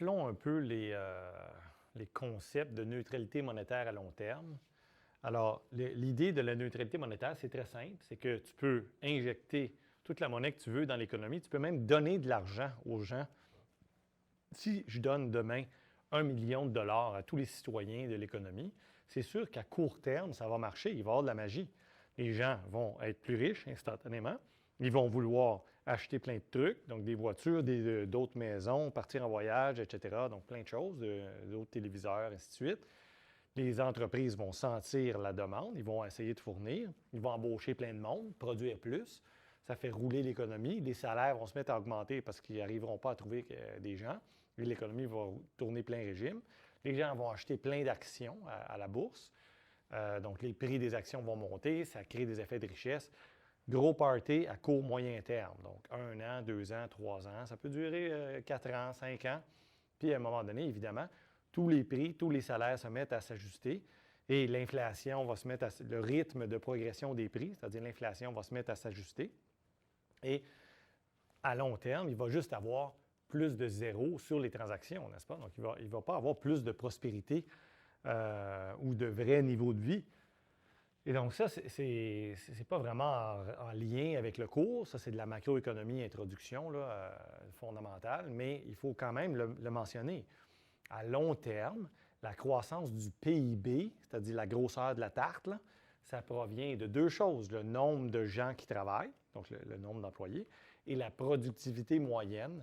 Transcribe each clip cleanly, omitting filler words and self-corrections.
rappelons un peu les concepts de neutralité monétaire à long terme. Alors, l'idée de la neutralité monétaire, c'est très simple. C'est que tu peux injecter toute la monnaie que tu veux dans l'économie. Tu peux même donner de l'argent aux gens. Si je donne demain 1 million de dollars à tous les citoyens de l'économie, c'est sûr qu'à court terme, ça va marcher. Il va y avoir de la magie. Les gens vont être plus riches instantanément. Ils vont vouloir acheter plein de trucs, donc des voitures, d'autres maisons, partir en voyage, etc. Donc plein de choses, d'autres téléviseurs, ainsi de suite. Les entreprises vont sentir la demande, ils vont essayer de fournir, ils vont embaucher plein de monde, produire plus. Ça fait rouler l'économie. Les salaires vont se mettre à augmenter parce qu'ils n'arriveront pas à trouver des gens. Et l'économie va tourner plein régime. Les gens vont acheter plein d'actions à la bourse. Donc, les prix des actions vont monter. Ça crée des effets de richesse. Gros party à court, moyen terme. Donc, 1 an, 2 ans, 3 ans. Ça peut durer 4 ans, 5 ans. Puis, à un moment donné, évidemment, tous les prix, tous les salaires se mettent à s'ajuster. Et l'inflation va se mettre le rythme de progression des prix, c'est-à-dire l'inflation va se mettre à s'ajuster. Et à long terme, il va juste avoir plus de zéro sur les transactions, n'est-ce pas? Donc, il ne va pas avoir plus de prospérité ou de vrai niveau de vie. Et donc, ça, c'est pas vraiment en lien avec le cours. Ça, c'est de la macroéconomie introduction là, fondamentale, mais il faut quand même le mentionner. À long terme, la croissance du PIB, c'est-à-dire la grosseur de la tarte, là, ça provient de deux choses, le nombre de gens qui travaillent, donc le nombre d'employés, et la productivité moyenne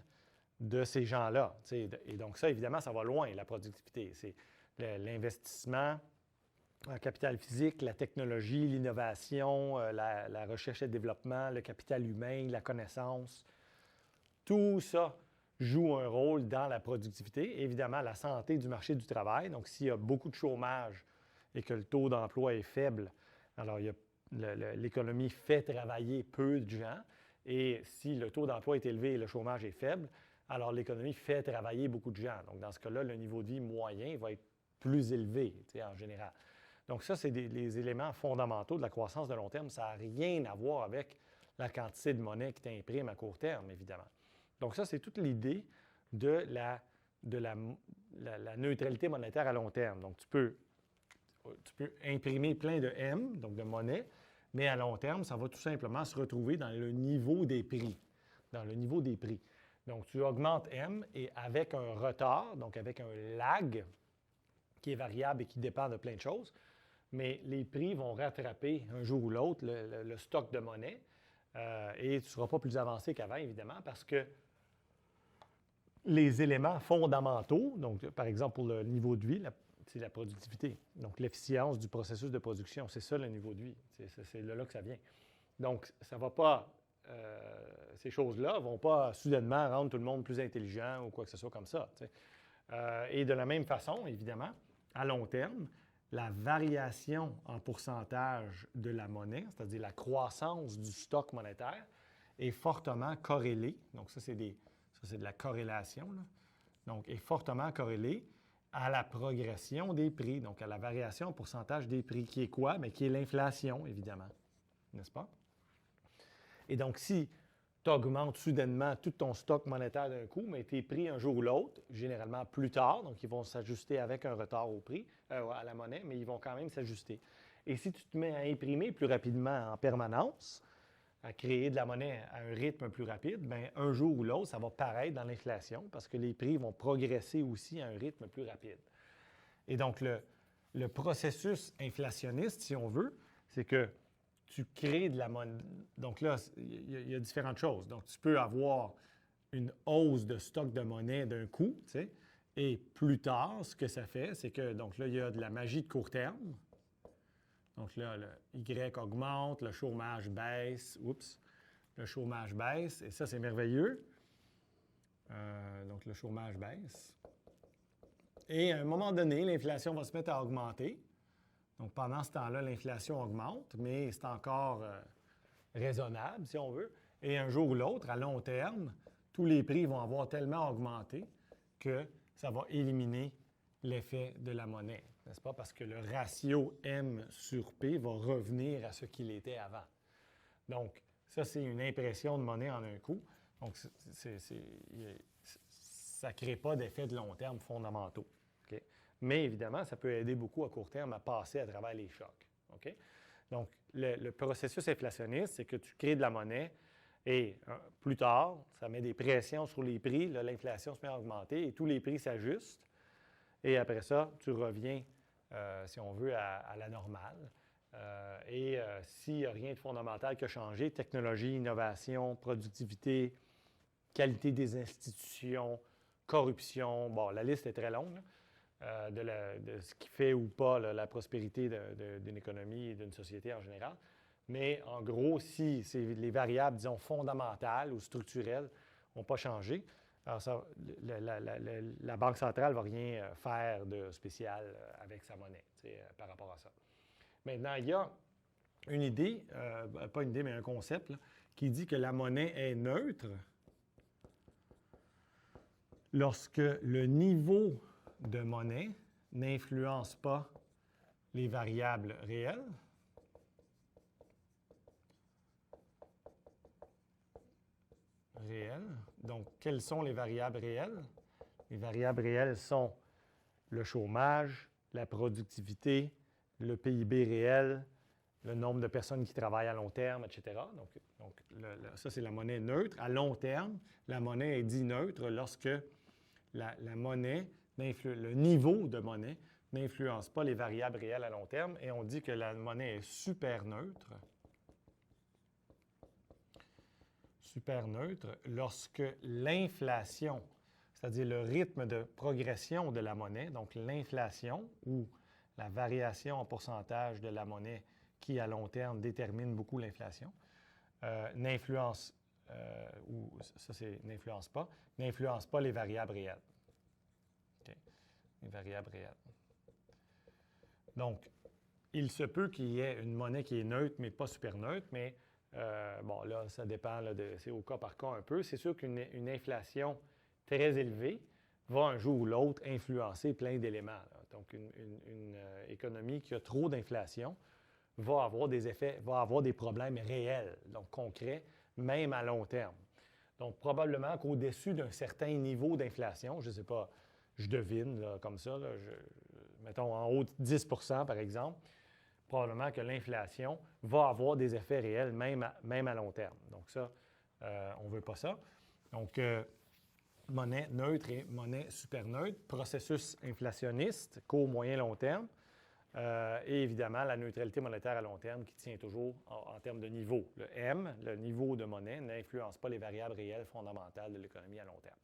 de ces gens-là. Et donc ça, évidemment, ça va loin, la productivité. C'est l'investissement en capital physique, la technologie, l'innovation, la recherche et le développement, le capital humain, la connaissance. Tout ça joue un rôle dans la productivité. Évidemment, la santé du marché du travail. Donc, s'il y a beaucoup de chômage et que le taux d'emploi est faible, alors l'économie fait travailler peu de gens. Et si le taux d'emploi est élevé et le chômage est faible, alors l'économie fait travailler beaucoup de gens. Donc, dans ce cas-là, le niveau de vie moyen va être plus élevé, en général. Donc, ça, c'est les éléments fondamentaux de la croissance de long terme. Ça n'a rien à voir avec la quantité de monnaie qui t'imprime à court terme, évidemment. Donc, ça, c'est toute l'idée de la neutralité monétaire à long terme. Donc, tu peux imprimer plein de M, donc de monnaie, mais à long terme, ça va tout simplement se retrouver dans le niveau des prix. Dans le niveau des prix. Donc, tu augmentes M et avec un retard, donc avec un lag qui est variable et qui dépend de plein de choses, mais les prix vont rattraper un jour ou l'autre le stock de monnaie et tu ne seras pas plus avancé qu'avant, évidemment, parce que les éléments fondamentaux, donc par exemple pour le niveau de vie, c'est la productivité. Donc l'efficience du processus de production, c'est ça le niveau de vie. C'est là que ça vient. Donc ça ne va pas, ces choses-là ne vont pas soudainement rendre tout le monde plus intelligent ou quoi que ce soit comme ça. Et de la même façon, évidemment, à long terme, la variation en pourcentage de la monnaie, c'est-à-dire la croissance du stock monétaire, est fortement corrélée. Donc ça, c'est de la corrélation, là. Donc, est fortement corrélée à la progression des prix, donc à la variation en pourcentage des prix, qui est quoi? Bien, qui est l'inflation, évidemment, n'est-ce pas? Et donc, si tu augmentes soudainement tout ton stock monétaire d'un coup, mais tes prix un jour ou l'autre, généralement plus tard, donc ils vont s'ajuster avec un retard au prix, à la monnaie, mais ils vont quand même s'ajuster. Et si tu te mets à imprimer plus rapidement en permanence, à créer de la monnaie à un rythme plus rapide, bien, un jour ou l'autre, ça va paraître dans l'inflation parce que les prix vont progresser aussi à un rythme plus rapide. Et donc, le processus inflationniste, si on veut, c'est que tu crées de la monnaie. Donc là, il y a différentes choses. Donc, tu peux avoir une hausse de stock de monnaie d'un coup, tu sais, et plus tard, ce que ça fait, c'est que, donc là, il y a de la magie de court terme. Donc là, le Y augmente, le chômage baisse. Oups, le chômage baisse, et ça, c'est merveilleux. Donc, le chômage baisse. Et à un moment donné, l'inflation va se mettre à augmenter. Donc, pendant ce temps-là, l'inflation augmente, mais c'est encore raisonnable, si on veut. Et un jour ou l'autre, à long terme, tous les prix vont avoir tellement augmenté que ça va éliminer l'effet de la monnaie, n'est-ce pas? Parce que le ratio M sur P va revenir à ce qu'il était avant. Donc, ça, c'est une impression de monnaie en un coup. Donc, ça ne crée pas d'effets de long terme fondamentaux. Okay? Mais évidemment, ça peut aider beaucoup à court terme à passer à travers les chocs. Okay? Donc, le processus inflationniste, c'est que tu crées de la monnaie et plus tard, ça met des pressions sur les prix, l'inflation se met à augmenter et tous les prix s'ajustent. Et après ça, tu reviens, si on veut, à la normale. S'il n'y a rien de fondamental qui a changé, technologie, innovation, productivité, qualité des institutions, corruption, bon, la liste est très longue de ce qui fait ou pas la prospérité d'une économie et d'une société en général. Mais en gros, si les variables, disons, fondamentales ou structurelles n'ont pas changé, alors ça, la Banque centrale ne va rien faire de spécial avec sa monnaie par rapport à ça. Maintenant, il y a une idée, pas une idée, mais un concept, là, qui dit que la monnaie est neutre lorsque le niveau de monnaie n'influence pas les variables réelles. Donc, quelles sont les variables réelles? Les variables réelles sont le chômage, la productivité, le PIB réel, le nombre de personnes qui travaillent à long terme, etc. Donc ça, c'est la monnaie neutre. À long terme, la monnaie est dite neutre lorsque la monnaie, le niveau de monnaie n'influence pas les variables réelles à long terme. Et on dit que la monnaie est super neutre. Super neutre lorsque l'inflation, c'est-à-dire le rythme de progression de la monnaie, donc l'inflation ou la variation en pourcentage de la monnaie qui, à long terme, détermine beaucoup l'inflation, n'influence pas les variables réelles. Okay. Les variables réelles. Donc, il se peut qu'il y ait une monnaie qui est neutre, mais pas super neutre, mais bon, là, ça dépend, c'est au cas par cas un peu. C'est sûr qu'une inflation très élevée va un jour ou l'autre influencer plein d'éléments. Donc, une économie qui a trop d'inflation va avoir des effets, va avoir des problèmes réels, donc concrets, même à long terme. Donc, probablement qu'au-dessus d'un certain niveau d'inflation, je ne sais pas, je devine là, comme ça, là, mettons en haut de 10 % par exemple, probablement que l'inflation va avoir des effets réels, même à long terme. Donc ça, on ne veut pas ça. Donc, monnaie neutre et monnaie super neutre, processus inflationniste, court, moyen, long terme, et évidemment la neutralité monétaire à long terme qui tient toujours en termes de niveau. Le M, le niveau de monnaie, n'influence pas les variables réelles fondamentales de l'économie à long terme.